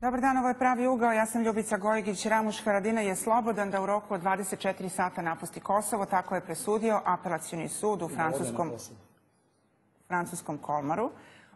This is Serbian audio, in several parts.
Dobar dan, ovo je Pravi ugao. Ja sam Ljubica Gojgić. Ramuš Haradinaj je slobodan da u roku od 24 sata napusti Kosovo. Tako je presudio Apelacioni sud u francuskom Kolmaru,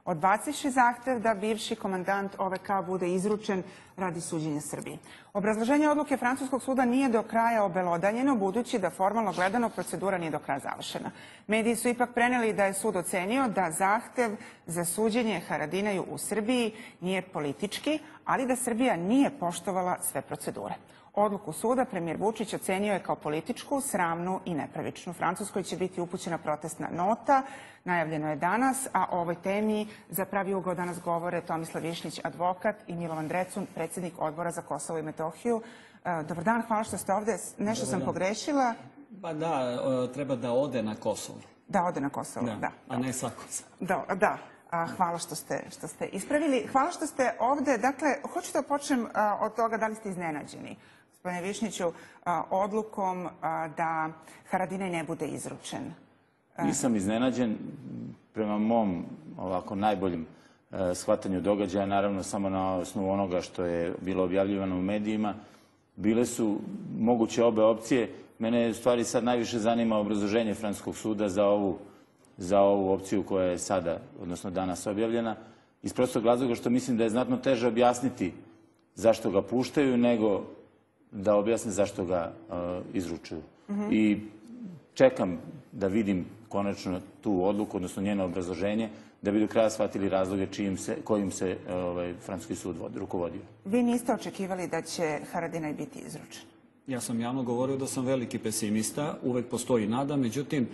odbacivši zahtev da bivši komandant OVK bude izručen radi suđenja Srbiji. Obrazloženje odluke francuskog suda nije do kraja obelodanjeno, budući da formalno gledano procedura nije do kraja završena. Mediji su ipak preneli da je sud ocenio da zahtev za suđenje Haradinaju u Srbiji nije politički, ali da Srbija nije poštovala sve procedure. Odluku suda premijer Vučić ocenio je kao političku, sramnu i nepravičnu. Francuskoj će biti upućena protestna nota, najavljeno je danas, a o ovoj temi za Pravi ugao danas govore Tomislav Višnjić, advokat, i Milovan Drecun, predsjednik Odbora za Kosovo i Metohiju. Dobar dan, hvala što ste ovde. Nešto sam pogrešila? Pa da, treba da ode na Kosovo. Da, ode na Kosovo, da. A ne sa Kosova. Da. Hvala što ste ispravili. Hvala što ste ovde. Dakle, hoću da počnem od toga da li ste iznenađeni, gospodine Višnjiću, odlukom da Haradinaj ne bude izručen. Nisam iznenađen. Prema mom ovako najboljem shvatanju događaja, naravno samo na osnovu onoga što je bilo objavljivano u medijima, bile su moguće obe opcije. Mene u stvari sad najviše zanima obrazloženje francuskog suda za ovu opciju koja je sada, odnosno danas objavljena, iz prostog razloga što mislim da je znatno teže objasniti zašto ga puštaju nego da objasne zašto ga izručuju. I čekam da vidim konačno tu odluku, odnosno njeno obrazloženje, da bi do kraja shvatili razloge kojim se francuski sud rukovodio. Vi niste očekivali da će Haradinaj biti izručen? Ja sam javno govorio da sam veliki pesimista, uvek postoji nada, međutim,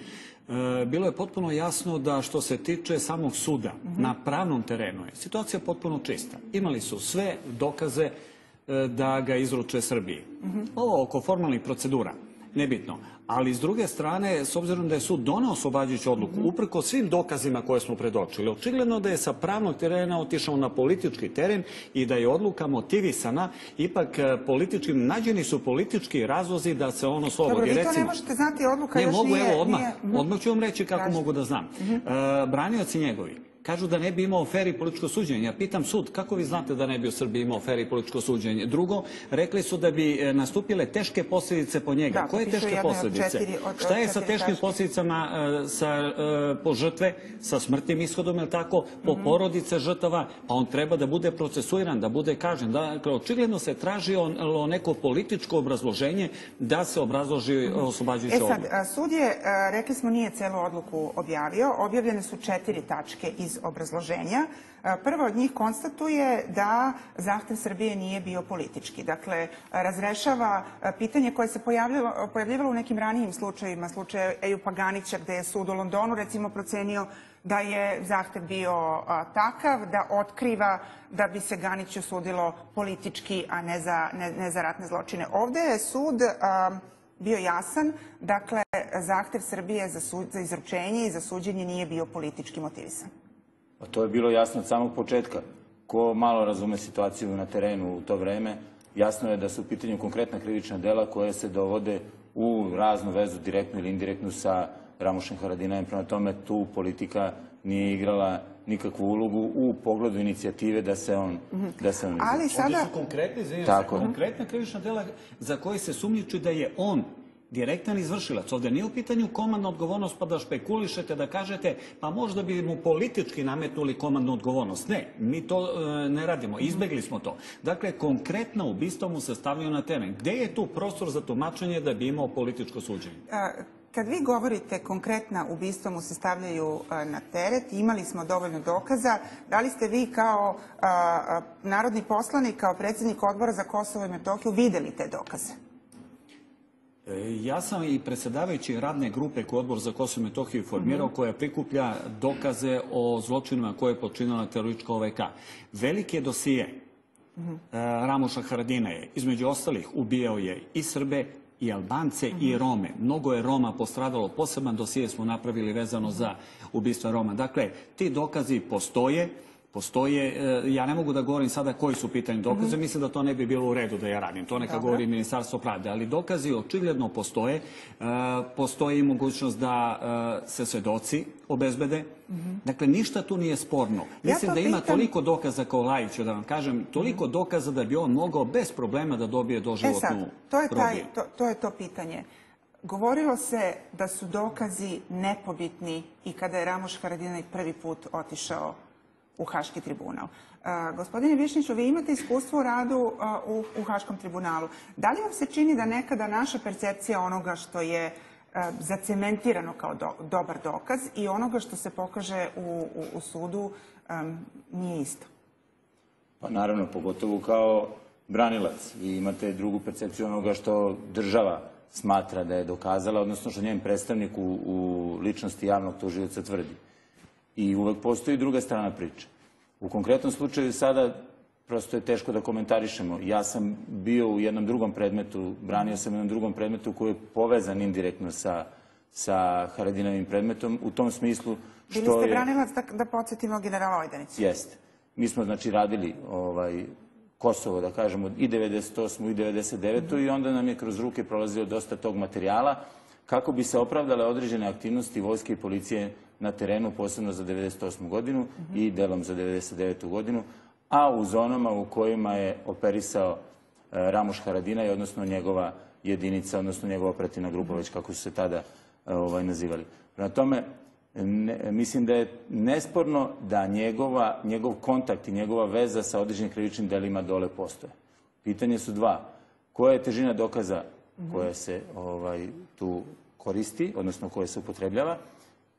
bilo je potpuno jasno da što se tiče samog suda, na pravnom terenu je situacija potpuno čista. Imali su sve dokaze da ga izruče Srbiji. Ovo oko formalnih procedura, nebitno. Ali s druge strane, s obzirom da je sud doneo oslobađajuću odluku, uprko svim dokazima koje smo predočili, očigledno da je sa pravnog terena otišao na politički teren i da je odluka motivisana, ipak nađeni su politički razlozi da se on oslobodi. Dobro, vi to ne možete znati, odluka još nije... Ne mogu, evo odmah ću vam reći kako mogu da znam. Branioci njegovi kažu da ne bi imao fer i političko suđenje. Ja pitam sud, kako vi znate da ne bi u Srbiji imao fer i političko suđenje? Drugo, rekli su da bi nastupile teške posljedice po njega. Koje teške posljedice? Šta je sa teškim posljedicama po žrtve, sa smrtnim ishodom, je tako, po porodice žrtava? Pa on treba da bude procesuiran, da bude kažnjen. Dakle, očigledno se traži neko političko obrazloženje da se obrazloži oslobađajuća odluka. Sad, sud je, rekli smo, nije celu odluku objavio. Objavljene su 4 tačke iz obrazloženja. Prva od njih konstatuje da zahtev Srbije nije bio politički. Dakle, razrešava pitanje koje se pojavljivalo u nekim ranijim slučajevima, slučaju Ejupa Ganića, gde je sud u Londonu recimo procenio da je zahtev bio takav, da otkriva da bi se Ganiću sudilo politički, a ne za ratne zločine. Ovde je sud bio jasan, dakle, zahtev Srbije za izručenje i za suđenje nije bio politički motivisan. Pa to je bilo jasno od samog početka. Ko malo razume situaciju na terenu u to vreme, jasno je da su u pitanju konkretna krivična dela koje se dovode u raznu vezu, direktnu ili indirektnu, sa Ramušem Haradinajem. Prema tome, tu politika nije igrala nikakvu ulogu u pogledu inicijative da se on izruči. Ali sada... Ovdje su konkretna krivična dela za koje se sumnjiči da je on direktan izvršilac. Ovdje nije u pitanju komandna odgovornost pa da špekulišete, da kažete pa možda bi mu politički nametnuli komandnu odgovornost. Ne, mi to ne radimo. Izbegli smo to. Dakle, konkretno ubistvo mu se stavljaju na teren. Gde je tu prostor za tumačenje da bi imao političko suđenje? Kad vi govorite konkretna ubistva mu se stavljaju na teret, imali smo dovoljno dokaza, da li ste vi kao narodni poslanik, kao predsjednik Odbora za Kosovo i Metohiju videli te dokaze? Ja sam i predsjedavajući radne grupe koju Odbor za Kosovo i Metohiju formirao, koja prikuplja dokaze o zločinima koje je počinila teroristička OVK. Veliki je dosije Ramuša Haradinaja. Između ostalih, ubijao je i Srbe, i Albance, i Rome. Mnogo je Roma postradalo. Poseban dosije smo napravili vezano za ubistva Roma. Dakle, ti dokazi postoje. Postoje, ja ne mogu da govorim sada koji su pitanje dokaze, mislim da to ne bi bilo u redu da ja radim. To neka govori Ministarstvo pravde, ali dokazi očigledno postoje. Postoji mogućnost da se svedoci obezbede. Dakle, ništa tu nije sporno. Mislim da ima toliko dokaza kao Lajiću, da vam kažem, toliko dokaza da bi on mogao bez problema da dobije doživotnu robiju. To je to pitanje. Govorilo se da su dokazi nepobitni i kada je Ramuš Haradinaj prvi put otišao u Haški tribunal. Gospodine Višnjiću, vi imate iskustvo u radu u Haškom tribunalu. Da li vam se čini da nekada naša percepcija onoga što je zacementirano kao dobar dokaz i onoga što se pokaže u sudu nije isto? Pa naravno, pogotovo kao branilac. Vi imate drugu percepciju onoga što država smatra da je dokazala, odnosno što njen predstavnik u ličnosti javnog tužioca tvrdi. I uvek postoji druga strana priče. U konkretnom slučaju sada prosto je teško da komentarišemo. Ja sam bio u jednom drugom predmetu, branio sam u jednom drugom predmetu koji je povezan indirektno sa Haradinajevim predmetom, u tom smislu što je... Bili ste branilac, da podsjetimo, generala Ojdanića. Jeste. Mi smo, znači, radili Kosovo, da kažemo, i 98. i 99. i onda nam je kroz ruke prolazilo dosta tog materijala kako bi se opravdale određene aktivnosti vojske i policije na terenu, posebno za 98. godinu i delom za 99. godinu, a u zonama u kojima je operisao Ramuš Haradinaj, odnosno njegova jedinica, odnosno njegova operativna grupa, već kako su se tada nazivali. Prema tome, mislim da je nesporno da njegov kontakt i njegova veza sa određenim krivičnim delima dole postoje. Pitanje su dva. Koja je težina dokaza koja se tu koristi, odnosno koja se upotrebljava?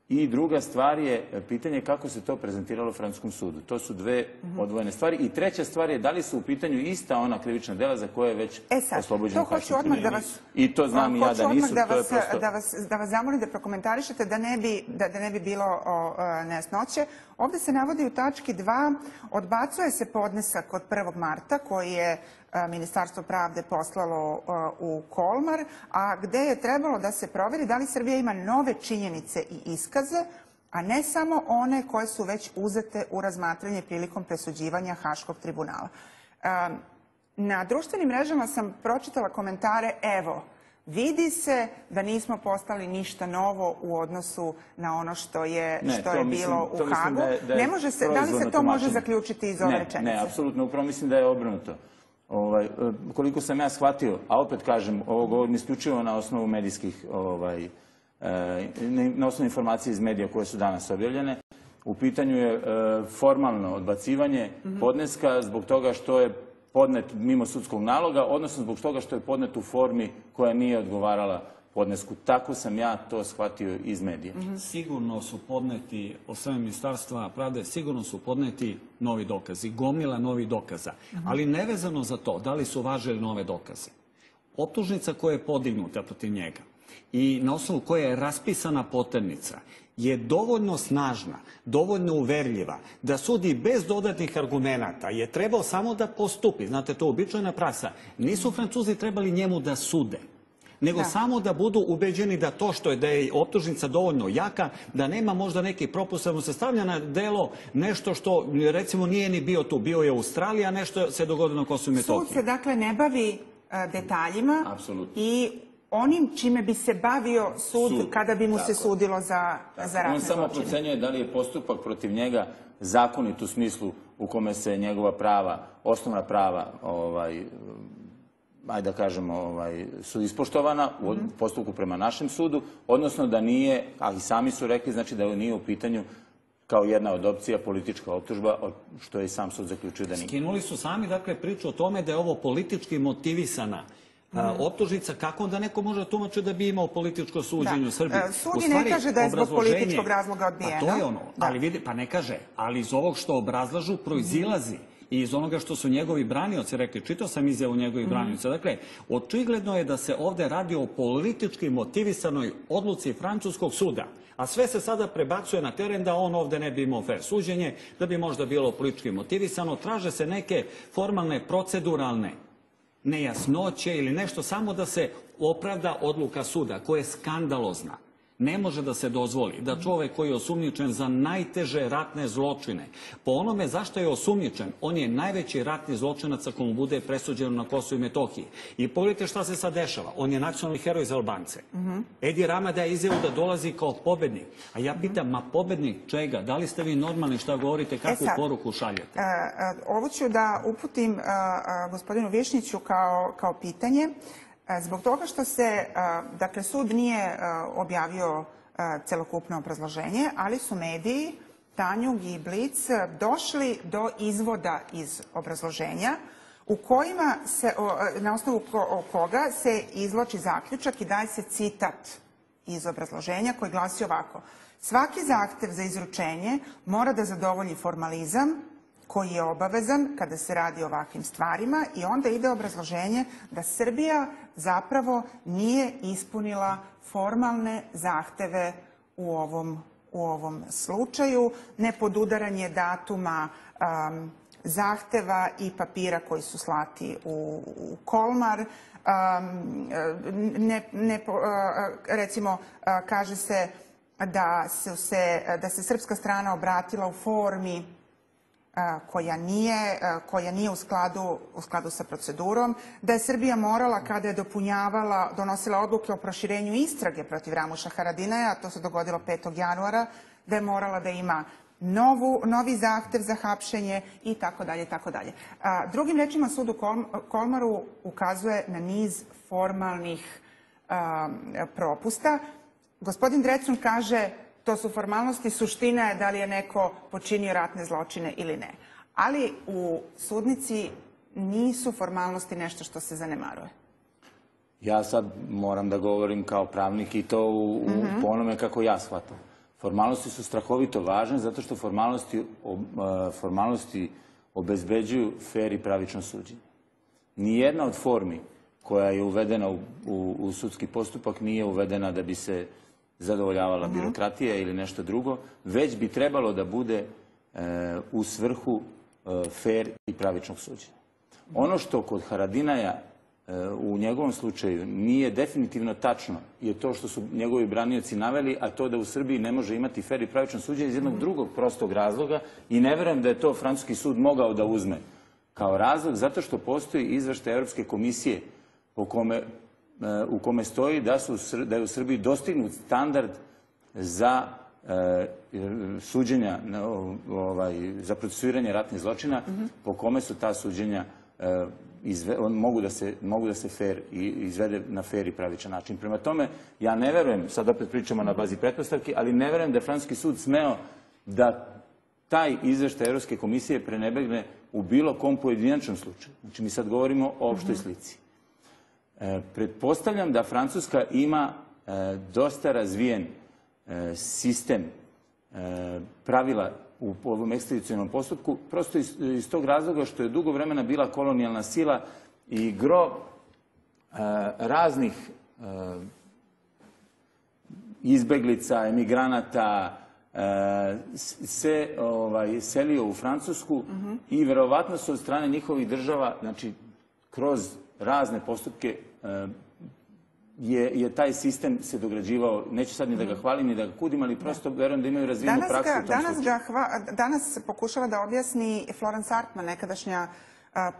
I druga stvar je pitanje kako se to prezentiralo Francuskom sudu. To su dve odvojene stvari. I treća stvar je da li su u pitanju ista ona krivična dela za koje je već oslobođen Haški tribunal. I to znam i ja da nisu. Da vas zamolim da prokomentarišete da ne bi bilo nejasnoće. Ovde se navodi u tački 2, odbacuje se podnesak od 1. marta koji je Ministarstvo pravde poslalo u Kolmar, a gde je trebalo da se proveri da li Srbija ima nove činjenice i iskaze, a ne samo one koje su već uzete u razmatranje prilikom presuđivanja Haškog tribunala. Na društvenim mrežama sam pročitala komentare, evo, vidi se da nismo postali ništa novo u odnosu na ono što je bilo u Hagu. Da li se to može zaključiti iz ove rečenice? Ne, apsolutno. Upravo mislim da je obrnuto. Koliko sam ja shvatio, a opet kažem, ovo govorim isključivo na osnovu medijskih, na osnovu informacije iz medija koje su danas objavljene, u pitanju je formalno odbacivanje podneska zbog toga što je podnet mimo sudskog naloga, odnosno zbog toga što je podnet u formi koja nije odgovarala podnesku. Tako sam ja to shvatio iz medija. Sigurno su podneti, od strane Ministarstva pravde, sigurno su podneti novi dokazi, gomila novih dokaza. Ali nevezano za to, da li su važili nove dokaze. Optužnica koja je podignuta protiv njega i na osnovu koje je raspisana poternica je dovoljno snažna, dovoljno uverljiva, da sudi bez dodatnih argumenata, je trebao samo da postupi. Znate, to je uobičajena praksa. Nisu Francuzi trebali njemu da sude, nego samo da budu ubeđeni da to što je, da je optužnica dovoljno jaka, da nema možda neki propust, da mu se stavlja na delo nešto što, recimo, nije ni bio tu. Bio je u Australiji, a nešto se dogodilo na Kosovu i Metohiji. Sud se, dakle, ne bavi detaljima i onim čime bi se bavio sud kada bi mu se sudilo za ratne zločine. On samo procenjuje da li je postupak protiv njega zakonit u smislu u kome se njegova prava, osnovna prava, ajde da kažemo, su ispoštovana u postupku prema našem sudu, odnosno da nije, a i sami su rekli, znači da nije u pitanju kao jedna od opcija politička optužba, što je i sam sud zaključio da nije. Skinuli su sami, dakle, priču o tome da je ovo politički motivisana optužnica. Kako onda neko može tumačiti da bi imao političko suđenje u Srbiji? Sud i ne kaže da je zbog političkog razloga odbijeno. Pa to je ono, ali vidi, pa ne kaže, ali iz ovog što obrazlažu proizilazi i iz onoga što su njegovi branioci rekli, čitao sam izjavu njegovih branioca. Dakle, očigledno je da se ovde radi o politički motivisanoj odluci francuskog suda, a sve se sada prebacuje na teren da on ovde ne bi imao fair suđenje, da bi možda bilo politički motivisano. Traže se neke formalne, proceduralne nejasnoće ili nešto samo da se opravda odluka suda, koja je skandalozna. Ne može da se dozvoli da čovek koji je osumnjičen za najteže ratne zločine, po onome zašto je osumnjičen, on je najveći ratni zločinac ako mu bude presuđeno na Kosovu i Metohiji. I pogledajte šta se sad dešava. On je nacionalni heroj za Albance. Edi Rama je izjavio da dolazi kao pobednik. A ja pitam, ma pobednik čega? Da li ste vi normalni, šta govorite, kakvu poruku šaljete? Ovo ću da uputim gospodinu Višnjiću kao pitanje. Zbog toga što se, dakle, sud nije objavio celokupno obrazloženje, ali su mediji, Tanjug i Blic, došli do izvoda iz obrazloženja u kojima se, na osnovu koga se izvlači zaključak i daje se citat iz obrazloženja koji glasi ovako. Svaki zahtev za izručenje mora da zadovolji formalizam koji je obavezan kada se radi o ovakvim stvarima i onda ide obrazloženje da Srbija zapravo nije ispunila formalne zahteve u ovom slučaju, nepodudaranje datuma zahteva i papira koji su slati u Kolmar. Recimo, kaže se da se srpska strana obratila u formi koja nije u skladu sa procedurom, da je Srbija morala, kada je donosila odluke o proširenju istrage protiv Ramuša Haradinaja, a to se dogodilo 5. januara, da je morala da ima novi zahtev za hapšenje i tako dalje, tako dalje. Drugim rečima, sud u Kolmaru ukazuje na niz formalnih propusta. Gospodin Drecun kaže to su formalnosti, suština je da li je neko počinio ratne zločine ili ne. Ali u sudnici nisu formalnosti nešto što se zanemaruje. Ja sad moram da govorim kao pravnik i to po onome kako ja shvatam. Formalnosti su strahovito važne zato što formalnosti obezbeđuju fer i pravično suđenje. Nijedna od formi koja je uvedena u sudski postupak nije uvedena da bi se zadovoljavala birokratija ili nešto drugo, već bi trebalo da bude u svrhu fer i pravičnog suđenja. Ono što kod Haradinaja u njegovom slučaju nije definitivno tačno je to što su njegovi branioci naveli, a to da u Srbiji ne može imati fer i pravično suđenje iz jednog drugog prostog razloga i ne verujem da je to francuski sud mogao da uzme kao razlog, zato što postoji izveštaj Evropske komisije u kome stoji da je u Srbiji dostignut standard za suđenja, za procesuiranje ratnih zločina, po kome su ta suđenja mogu da se izvede na fer i pravičan način. Prema tome, ja ne verujem, sad opet pričamo na bazi pretpostavki, ali ne verujem da je francuski sud smeo da taj izveštaj Evropske komisije prenebegne u bilo kom pojedinačnom slučaju. Znači, mi sad govorimo o opštoj slici. Pretpostavljam da Francuska ima dosta razvijen sistem pravila u ovom ekstradicionalnom postupku, prosto iz tog razloga što je dugo vremena bila kolonijalna sila i gro raznih izbeglica, emigranata se selio u Francusku i verovatno su od strane njihovih država, znači kroz razne postupke je taj sistem se dograđivao. Neću sad ni da ga hvalim, ni da ga kudim, ali prosto verujem da imaju razvijenu praksu u tom slučaju. Danas pokušava da objasni Florence Artman, nekadašnja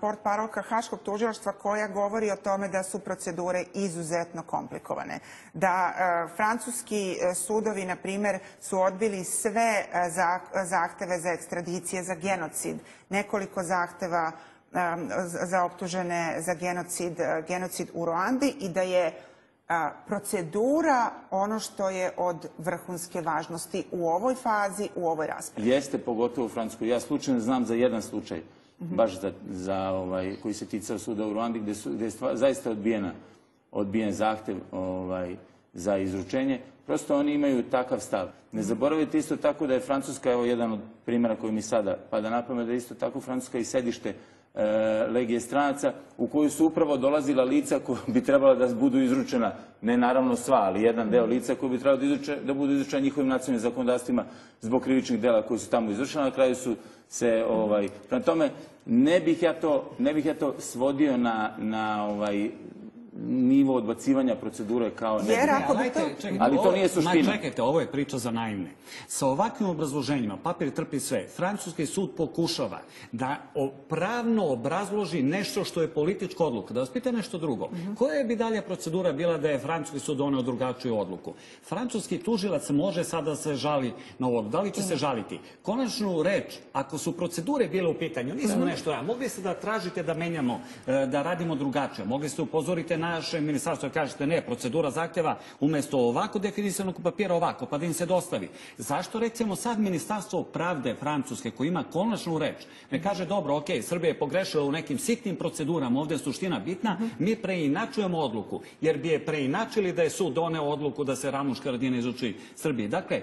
portparolka Haškog tužilaštva, koja govori o tome da su procedure izuzetno komplikovane. Da francuski sudovi, na primer, su odbili sve zahteve za ekstradicije, za genocid, nekoliko zahteva za optužene za genocid u Ruandi i da je procedura ono što je od vrhunske važnosti u ovoj fazi, u ovoj raspravi. Jeste, pogotovo u Francuskoj. Ja slučajno znam za jedan slučaj, baš koji se ticao suda u Ruandi, gde je zaista odbijen zahtev za izručenje. Prosto oni imaju takav stav. Ne zaboravite isto tako da je Francuska, evo jedan od primjera koji mi sada pada na pamet, da je isto tako Francuska i sedište Legije stranaca, u koju su upravo dolazila lica koja bi trebala da budu izručena, ne naravno sva, ali jedan deo lica koji bi trebalo da budu izručena njihovim nacionalnim zakonodavstvima zbog krivičnih dela koji su tamo izvršena. Na kraju su se... Prema tome, ne bih ja to svodio na nivo odbacivanja procedure kao Jer nebitno. ako bi to... Ali to nije suština. Čekajte, ovo je priča za naivne. Sa ovakvim obrazloženjima, papir trpi sve, francuski sud pokušava da pravno obrazloži nešto što je politička odluka. Da vas pita nešto drugo. Koja bi dalje procedura bila da je francuski sud doneo drugačiju odluku? Francuski tužilac može sada se žali na ovo. Da li će se žaliti? Konačnu reč, ako su procedure bile u pitanju, nismo nešto, mogli ste da tražite da menjamo, da radimo drugačije. Mogli ste upozoriti naše ministarstvo i kažete ne, procedura zahtjeva umjesto ovako definisanog papira ovako, pa da im se dostavi. Zašto recimo sad Ministarstvo pravde Francuske koji ima konačnu reč ne kaže dobro, ok, Srbija je pogrešila u nekim sitnim procedurama, ovdje je suština bitna, mi preinačujemo odluku, jer bi je preinačili da je sud doneo odluku da se Ramuš Haradinaj izuči Srbiji. Dakle,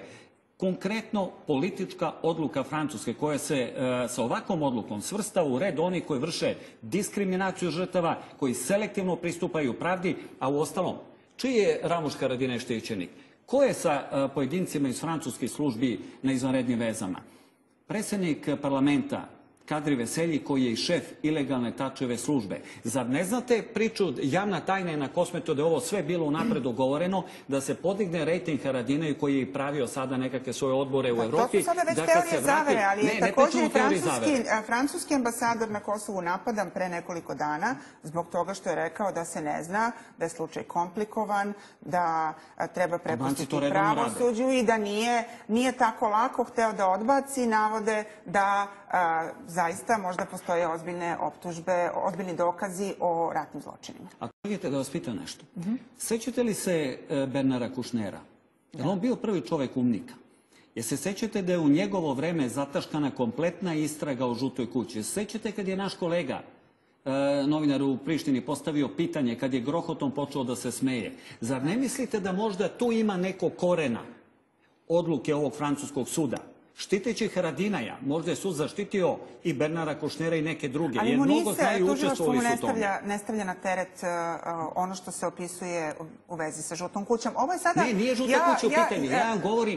konkretno politička odluka Francuske koja se sa ovakvom odlukom svrstava u red onih koji vrše diskriminaciju žrtava, koji selektivno pristupaju pravdi, a u ostalom, čiji je Ramuš Haradinaj štićenik? Ko je sa pojedincima iz francuskih službi na izvanrednim vezama? Predsjednik parlamenta Kadri Veselji, koji je i šef ilegalne Tačeve službe. Zar ne znate priču, javna tajna je na Kosmetu da je ovo sve bilo unapred dogovoreno, da se podigne rejting Haradinaju koji je pravio sada nekakve svoje odbore u Evropi. To su sada već teorije zavere, ali je također francuski ambasador na Kosovu napadan pre nekoliko dana zbog toga što je rekao da se ne zna, da je slučaj komplikovan, da treba prepustiti pravosuđu i da nije tako lako hteo da odbaci navode da zaista možda postoje ozbiljne optužbe, ozbiljni dokazi o ratnim zločinima. A čekajte da vas pitam nešto. Sećate li se Bernara Kušnera? Je li on bio prvi čovek umnika? Je se sećate da je u njegovo vreme zataškana kompletna istraga o Žutoj kući? Sećate kad je naš kolega novinar u Prištini postavio pitanje kad je grohotom počeo da se smeje? Zar ne mislite da možda tu ima neko korena odluke ovog francuskog suda? Štiteći Haradinaja, možda je sud zaštitio i Bernara Kušnera i neke druge. Ali mu tužilaštvo ne stavlja na teret ono što se opisuje u vezi sa Žutom kućom. Ovo je sada... Ne, nije Žuta kuća u pitanju.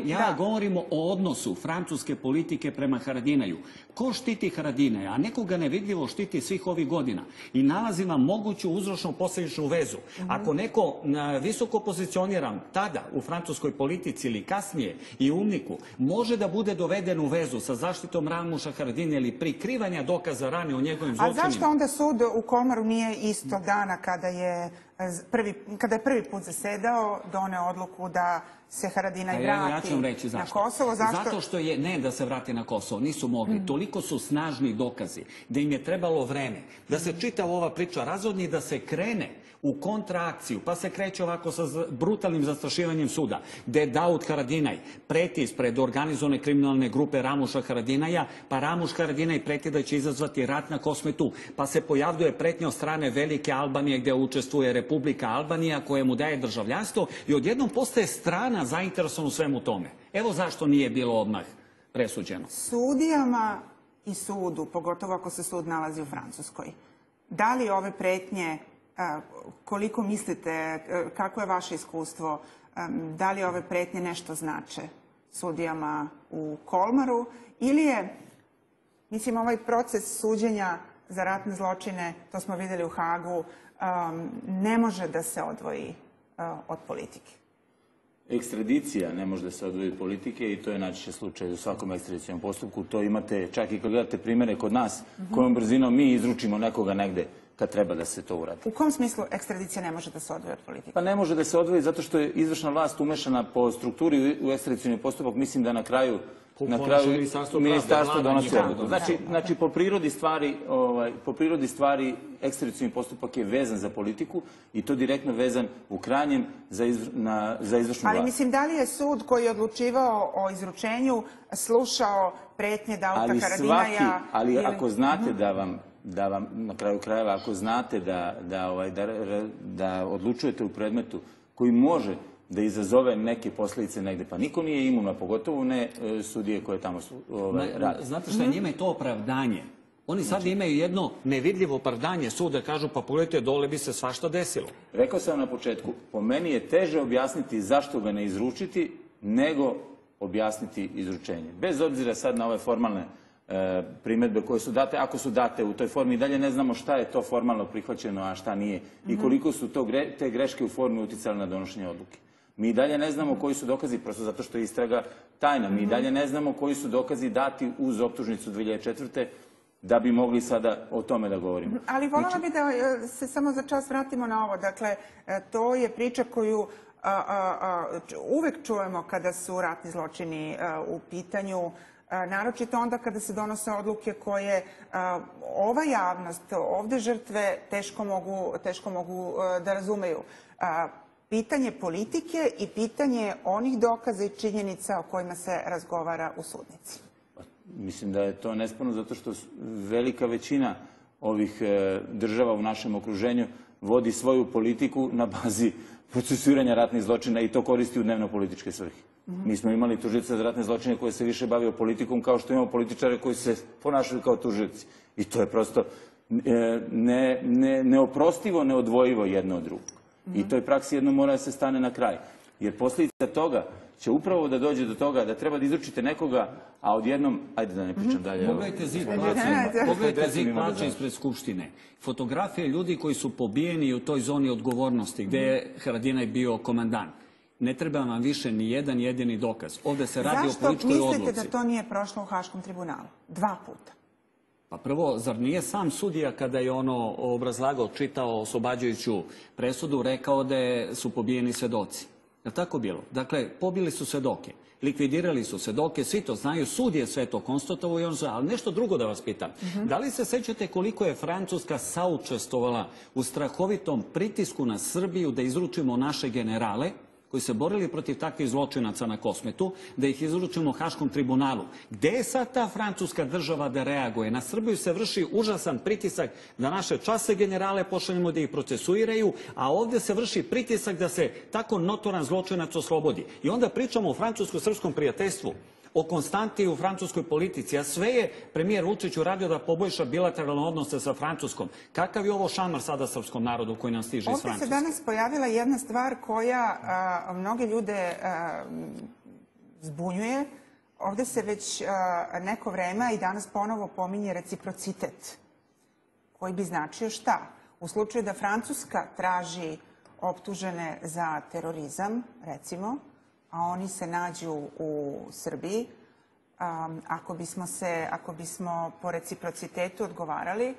Ja govorim o odnosu francuske politike prema Haradinaju. Ko štiti Haradinaja, a nekoga nevidljivo štiti svih ovih godina i nalazi vam moguću uzročno-posledičnu vezu. Ako neko visoko pozicioniran tada u francuskoj politici ili kasnije i umniku može da bude doveden u vezu sa zaštitom Ramuša Haradinaja ili prikrivanja dokaza rane o njegovim zločinima. A zašto onda sud u Kolmaru nije istog dana kada je prvi put zasedao, doneo odluku da se Haradinaj vrati na Kosovo? Zato što je, ne da se vrati na Kosovo, nisu mogli. Toliko su snažni dokazi da im je trebalo vreme. Da se čitava ova priča razvodni, da se krene u kontraakciju, pa se kreće ovako sa brutalnim zastrašivanjem suda, gde Daud Haradinaj preti ispred organizovane kriminalne grupe Ramuša Haradinaja, pa Ramuš Haradinaj preti da će izazvati rat na Kosmetu, pa se pojavljuje pretnja od strane Velike Albanije gde učestvuje Republika Albanija koja mu daje državljanstvo i odjednom postaje strana zainteresovana u svemu tome. Evo zašto nije bilo odmah presuđeno. Sudijama i sudu, pogotovo ako se sud nalazi u Francuskoj, da li ove pretnje, koliko mislite, kako je vaše iskustvo, da li ove pretnje nešto znače sudijama u Kolmaru ili je, mislim, ovaj proces suđenja za ratne zločine, to smo videli u Hagu, ne može da se odvoji od politike? Ekstradicija ne može da se odvoji od politike i to je najčešće slučaj u svakom ekstradicijom postupku. To imate čak i kad gledate primere kod nas, kojom brzinom mi izručimo nekoga negde kad treba da se to uradi. U kom smislu ekstradicija ne može da se odvoji od politike? Pa ne može da se odvoji zato što je izvršna vlast umešana po strukturi u ekstradicijni postupak. Mislim da na kraju ministarstvo donosi odluku. Znači, po prirodi stvari ekstradicijni postupak je vezan za politiku i to direktno vezan u krajnjem za izvršnu vlast. Ali mislim, da li je sud koji je odlučivao o izručenju slušao pretnje Dauda Haradinaja? Ali ako znate da vam, na kraju krajeva, ako znate da odlučujete u predmetu koji može da izazove neke posljedice negde, pa niko nije imun, a pogotovo ne sudije koje tamo rade. Znate šta, njima je to opravdanje. Oni sad imaju jedno nevidljivo opravdanje suda, kažu pa pogledajte, dole bi se svašta desilo. Rekao sam na početku, po meni je teže objasniti zašto ga ne izručiti, nego objasniti izručenje. Bez obzira sad na ove formalne primedbe koje su date, ako su date u toj formi, i dalje ne znamo šta je to formalno prihvaćeno, a šta nije i koliko su te greške u formi uticale na donošenje odluke. Mi i dalje ne znamo koji su dokazi, prosto zato što je istraga tajna. Mi i dalje ne znamo koji su dokazi dati uz optužnicu 2004. da bi mogli sada o tome da govorimo. Ali voljela bi da se samo za čas vratimo na ovo. Dakle, to je priča koju uvek čujemo kada su ratni zločini u pitanju, naročito onda kada se donose odluke koje ova javnost, ovde žrtve teško mogu da razumeju. Pitanje politike i pitanje onih dokaza i činjenica o kojima se razgovara u sudnici. Mislim da je to nesporno zato što velika većina ovih država u našem okruženju vodi svoju politiku na bazi procesuiranja ratnih zločina i to koristi u dnevno-političke svrhe. Mi smo imali tužioca za ratne zločine koji se više bavio politikom kao što imamo političare koji se ponašaju kao tužioci. I to je prosto neoprostivo, neodvojivo jedno od drugog. I toj praksi jedno mora da se stane na kraj. Jer posljedica toga će upravo da dođe do toga da treba da izručite nekoga, a odjednom, ajde da ne pričam dalje. Pogledajte zid plaća ispred Skupštine. Fotografije ljudi koji su pobijeni u toj zoni odgovornosti, gde je Haradinaj bio komandant. Ne treba vam više ni jedan jedini dokaz. Ovde se radi o političkoj odluci. Zašto mislite da to nije prošlo u Haškom tribunalu? 2 puta. Pa prvo, zar nije sam sudija kada je ono obrazlagao, čitao oslobađajuću presudu, rekao da su pobijeni svedoci? Je li tako bilo? Dakle, pobili su svedoke, likvidirali su svedoke, svi to znaju, sud je sve to konstatovao i on zna. Ali nešto drugo da vas pitam. Da li se sećate koliko je Francuska saučestvovala u strahovitom pritisku na Srbiju da izručimo naše generale koji se borili protiv takvih zločinaca na Kosmetu, da ih izručimo Haškom tribunalu? Gde je sad ta francuska država da reaguje? Na Srbiju se vrši užasan pritisak da naše časne generale pošaljemo da ih procesuiraju, a ovde se vrši pritisak da se tako notoran zločinac oslobodi. I onda pričamo o francusko-srpskom prijateljstvu, o konstanti u francuskoj politici, a sve je premijer Vučić uradio da poboljša bilateralne odnose sa Francuskom. Kakav je ovo šamar sada srpskom narodu koji nam stiže iz Francuske? Ovde se danas pojavila jedna stvar koja mnoge ljude zbunjuje. Ovde se već neko vreme i danas ponovo pominje reciprocitet, koji bi značio šta? U slučaju da Francuska traži optužene za terorizam, recimo, a oni se nađu u Srbiji, ako bismo po reciprocitetu odgovarali,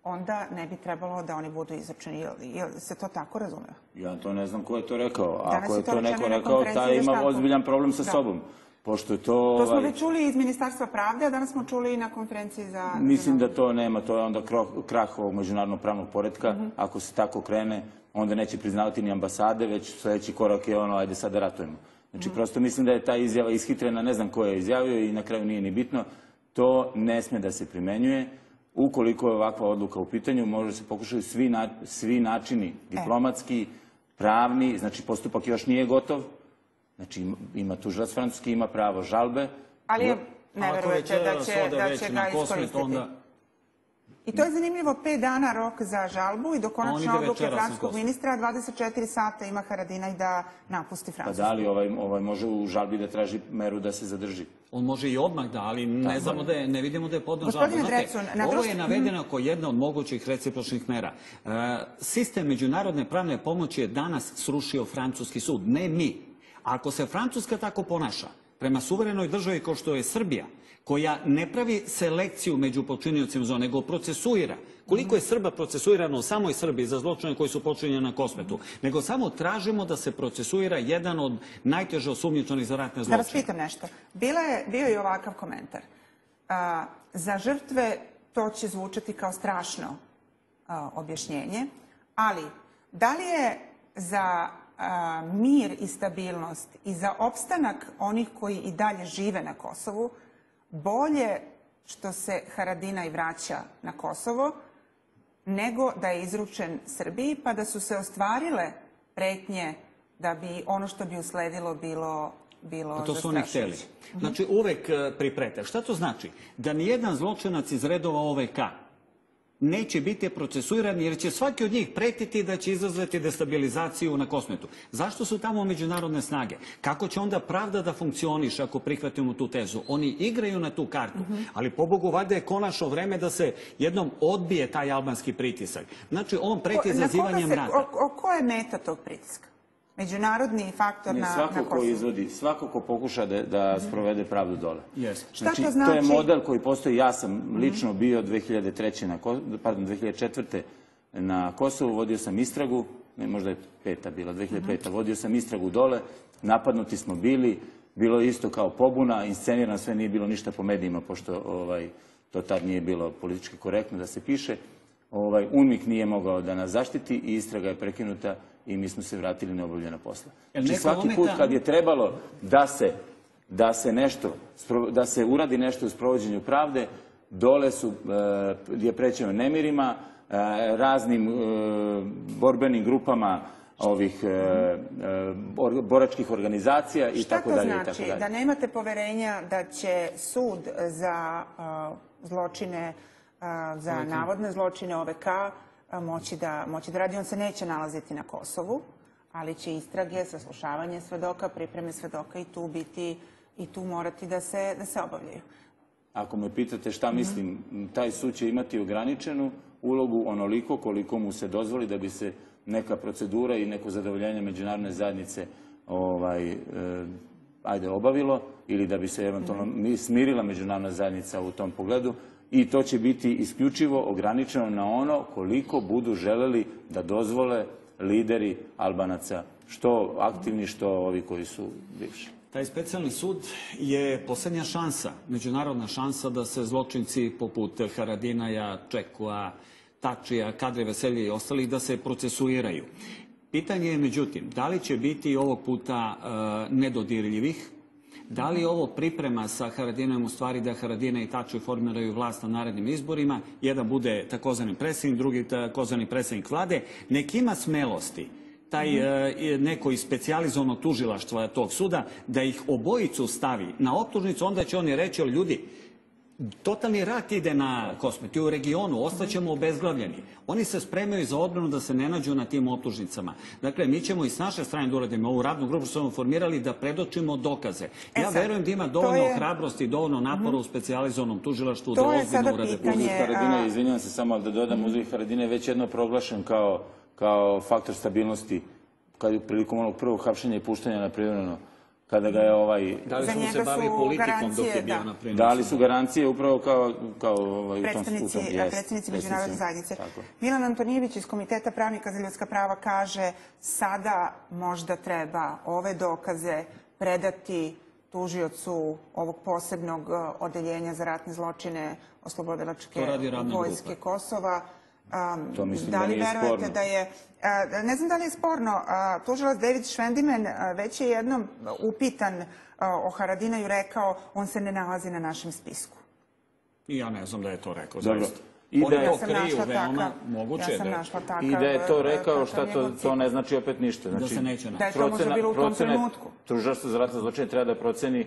onda ne bi trebalo da oni budu izručeni. Jel se to tako razume? Ja to ne znam ko je to rekao. Ako je to neko rekao, taj ima ozbiljan problem sa sobom. Pošto je to... To smo već čuli iz Ministarstva pravde, a danas smo čuli i na konferenciji za... Mislim da to nema, to je onda krah ovog međunarodnog pravnog poretka. Ako se tako krene, onda neće priznavati ni ambasade, već sledeći korak je ono, ajde sad da ratujemo. Znači, prosto mislim da je ta izjava ishitrena, ne znam ko je izjavio i na kraju nije ni bitno. To ne sme da se primenjuje. Ukoliko je ovakva odluka u pitanju, može se pokušati svi načini, diplomatski, pravni, znači postupak još nije gotov. Znači, ima tužilac francuski, ima pravo žalbe. Ali ne verujete da će ga iskoristiti. I to je zanimljivo, 5 dana rok za žalbu i do konačne odluke francuskog ministra, 24 sata ima Haradinaj da napusti Francusku. Pa da li ovaj može u žalbi da traži meru da se zadrži? On može i odmah da, ali ne vidimo da je podno žalbu. Ovo je navedeno kao jedna od mogućih recipročnih mera. Sistem međunarodne pravne pomoći je danas srušio francuski sud, ne mi. Ako se Francuska tako ponaša prema suverenoj državi kao što je Srbija, koja ne pravi selekciju među počiniocima zone, nego procesuira. Koliko je Srba procesuirano u samoj Srbiji za zločine koji su počinjeni na Kosmetu, nego samo tražimo da se procesuira jedan od najteže osumnjičenih za ratne zločine. Da vas pitam nešto. Bio je ovakav komentar. Za žrtve to će zvučati kao strašno objašnjenje, ali da li je za mir i stabilnost i za opstanak onih koji i dalje žive na Kosovu bolje što se Haradinaj vraća na Kosovo nego da je izručen Srbiji, pa da su se ostvarile pretnje da bi ono što bi usledilo bilo zastrašujuće. To su oni hteli. Znači, uvek priprete. Šta to znači? Da nijedan zločinac iz redova OVK neće biti procesuirani jer će svaki od njih pretiti da će izazvati destabilizaciju na Kosmetu. Zašto su tamo međunarodne snage? Kako će onda pravda da funkcioniše ako prihvatimo tu tezu? Oni igraju na tu kartu, ali pobogu valjda je konačno vreme da se jednom odbije taj albanski pritisak. Znači, on preti izazivanjem rata. Ko je meta tog pritiska? Međunarodni faktor na Kosovu? Svako ko izvodi, svako ko pokuša da sprovede pravdu dole. Šta to znači? To je model koji postoji. Ja sam lično bio 2004. na Kosovu, vodio sam istragu, možda je 5. bila, 2005. Vodio sam istragu dole, napadnuti smo bili, bilo je isto kao pobuna, inscenirano sve, nije bilo ništa po medijima, pošto to tad nije bilo politički korektno da se piše. UNMIK nije mogao da nas zaštiti i istraga je prekinuta i mi smo se vratili neobavljena posla. Znači svaki put kad je trebalo da se uradi nešto u sprovođenju pravde, dole je prećeno nemirima, raznim borbenim grupama ovih boračkih organizacija i tako dalje. Šta to znači? Da nemate poverenja da će sud za zločine, za navodne zločine OVK moći da radi? On se neće nalaziti na Kosovu, ali će istrage, saslušavanje svedoka, pripreme svedoka i tu morati da se obavljaju. Ako me pitate šta mislim, taj sud će imati ograničenu ulogu onoliko koliko mu se dozvoli da bi se neka procedura i neko zadovoljenje međunarodne zajednice obavilo ili da bi se eventualno smirila međunarodna zajednica u tom pogledu. I to će biti isključivo ograničeno na ono koliko budu želeli da dozvole lideri Albanaca, što aktivni, što ovi koji su bivši. Taj specijalni sud je poslednja šansa, međunarodna šansa da se zločinci poput Haradinaja, Čekua, Tačija, Kadri Veselje i ostalih da se procesuiraju. Pitanje je, međutim, da li će biti ovog puta nedodirljivih? Da li je ovo priprema sa Haradinajem u stvari da Haradina i Tači formiraju vlast na narednim izborima? Jedan bude takozvani predsjednik, drugi takozvani predsjednik vlade. Nek ima smelosti taj neko iz specijalizovanog tužilaštva tog suda da ih obojicu stavi na optužnicu, onda će oni reći, ljudi, totalni rat ide na Kosmet i u regionu, ostaćemo obezglavljeni. Oni se spremaju za odbranu da se ne nađu na tim optužnicama. Dakle, mi ćemo i s naše strane da uradimo ovu radnu grupu što smo formirali da predočimo dokaze. Ja verujem da ima dovoljno hrabrosti i dovoljno napora u specijalizovanom tužilaštvu da ozbiljno urade posao. Uzvih Haradine, izvinjam se samo da dodam, Uzvih Haradine je već jedno proglašen kao faktor stabilnosti prilikom onog prvog hapšenja i puštanja na privremeno. Kada ga je Da li smo se bavili politikom dok je bio na prenosu? Dali su garancije upravo kao predstavnici međunarodne zajednice. Milan Antonijević iz Komiteta pravnika za ljudska prava kaže sada možda treba ove dokaze predati tužiocu ovog posebnog odeljenja za ratne zločine oslobodilačke vojske Kosova. To mislim da nije sporno. Ne znam da li je sporno. Tužilac David Švendimen već je jednom upitan o Haradinaju rekao on se ne nalazi na našem spisku. I ja ne znam da je to rekao, zaista. I da je to kriju veoma moguće. I da je to rekao, šta to ne znači opet ništa. Da se neće naći. Da je to možda bilo u tom trenutku. Tužilaštvo za ratne zločine treba da proceni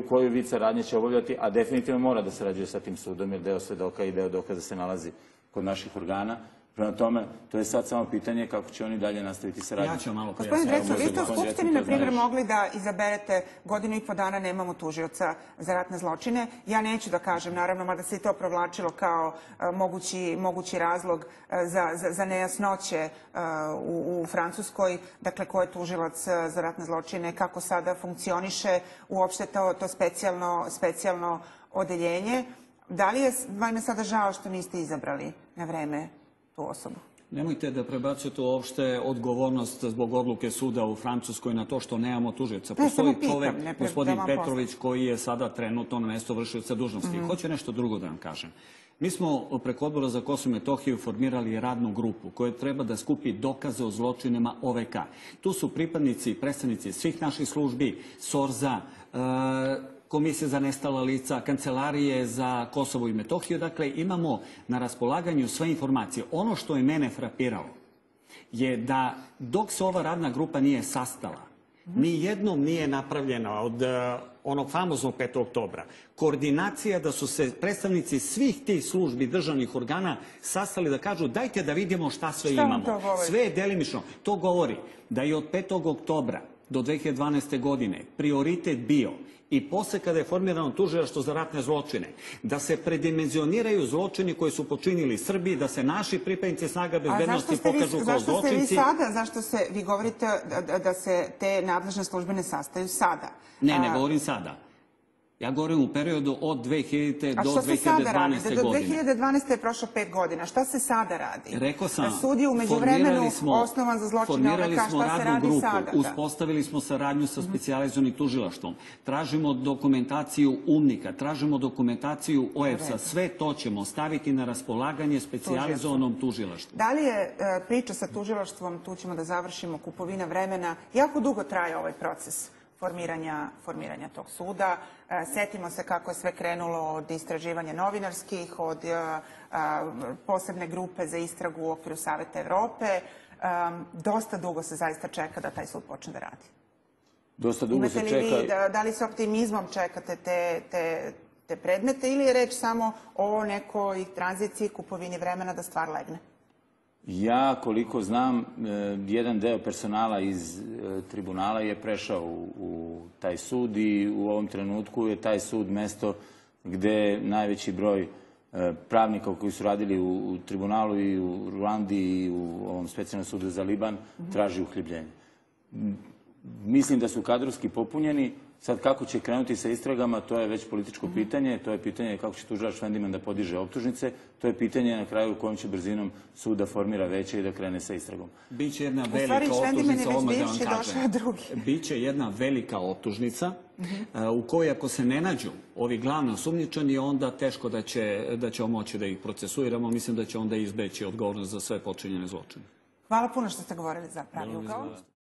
koju vid saradnje će obavljati, a definitivno mora da sarađuje sa tim sudom, jer deo svedoka i deo dokaza se nalazi kod naših organa. Prema tome, to je sad samo pitanje kako će oni dalje nastaviti saradnju. Ja ću malo Gospodin Drecun, vi ste u Skupštini, na primjer, mogli da izaberete 1,5 godina nemamo tužioca za ratne zločine. Ja neću da kažem, naravno, mada se i to provlačilo kao mogući razlog za nejasnoće u Francuskoj. Dakle, ko je tužilac za ratne zločine, kako sada funkcioniše uopšte to specijalno odeljenje. Da li je vam sada žao što niste izabrali na vreme tu osobu? Nemojte da prebacujete uopšte odgovornost zbog odluke suda u Francuskoj na to što nemamo tužioca. Postoji čovek, gospodin Petrović, koji je sada trenutno na mesto vršioca dužnosti. Hoću nešto drugo da vam kažem. Mi smo preko Odbora za Kosovo i Metohiju formirali radnu grupu koja treba da skupi dokaze o zločinima OVK. Tu su pripadnici i predstavnici svih naših službi, SORZ-a, Komisije za nestala lica, Kancelarije za Kosovo i Metohiju. Dakle, imamo na raspolaganju sve informacije. Ono što je mene frapiralo je da dok se ova radna grupa nije sastala, ni jednom nije napravljena od onog famoznog 5. oktobra, koordinacija da su se predstavnici svih tih službi državnih organa sastali da kažu dajte da vidimo šta sve imamo. to govori? Sve je delimično. To govori da je od 5. oktobra do 2012. godine prioritet bio i posle kada je formirano tužilaštvo za ratne zločine, da se predimenzioniraju zločini koji su počinili Srbiji, da se naši pripadnici snaga bezbednosti pokažu kao zločinci. Zašto vi govorite da se te nadležne službe ne sastaju sada? Ne govorim sada. Ja govorim u periodu od 2000. do 2012. godine. A što se sada radi? Do 2012. je prošlo 5 godina. Šta se sada radi? Rekao sam, Sud je umeđu vremenu osnovan za zločine OVK. Šta se radi sada? Uspostavili smo saradnju sa specijalizovanim tužilaštvom. Tražimo dokumentaciju UMNIK-a, tražimo dokumentaciju OEBS-a. Sve to ćemo staviti na raspolaganje specijalizovanom tužilaštvu. Da li je priča sa tužilaštvom, tu ćemo da završimo, kupovina vremena, jako dugo traje ovaj proces formiranja tog suda. Setimo se kako je sve krenulo od istraživanja novinarskih, od posebne grupe za istragu u okviru Saveta Evrope. Dosta dugo se zaista čeka da taj sud počne da radi. Dosta dugo se čeka. Imate li vi, da li sa optimizmom čekate te predmete ili je reč samo o nekoj tranziciji, kupovini vremena da stvar legne? Ja, koliko znam, jedan deo personala iz tribunala je prešao u taj sud i u ovom trenutku je taj sud mesto gde najveći broj pravnika koji su radili u tribunalu i u Ruandi i u ovom specijalnom sudu za Liban traži uhljebljenje. Mislim da su kadrovski popunjeni. Sad kako će krenuti sa istragama, to je već političko pitanje. To je pitanje kako će tužilac Švendiman da podiže optužnice. To je pitanje na kraju kojom će brzinom sud da formira veće i da krene sa istragom. Biće jedna velika optužnica, odmah da vam kažem. Biće jedna velika optužnica u kojoj ako se ne nađu ovi glavni osumnjičeni, onda teško da ćemo moći da ih procesuiramo. Mislim da će onda izbeći odgovornost za sve počinjene zločine. Hvala puno što ste govorili za Pravi ugao.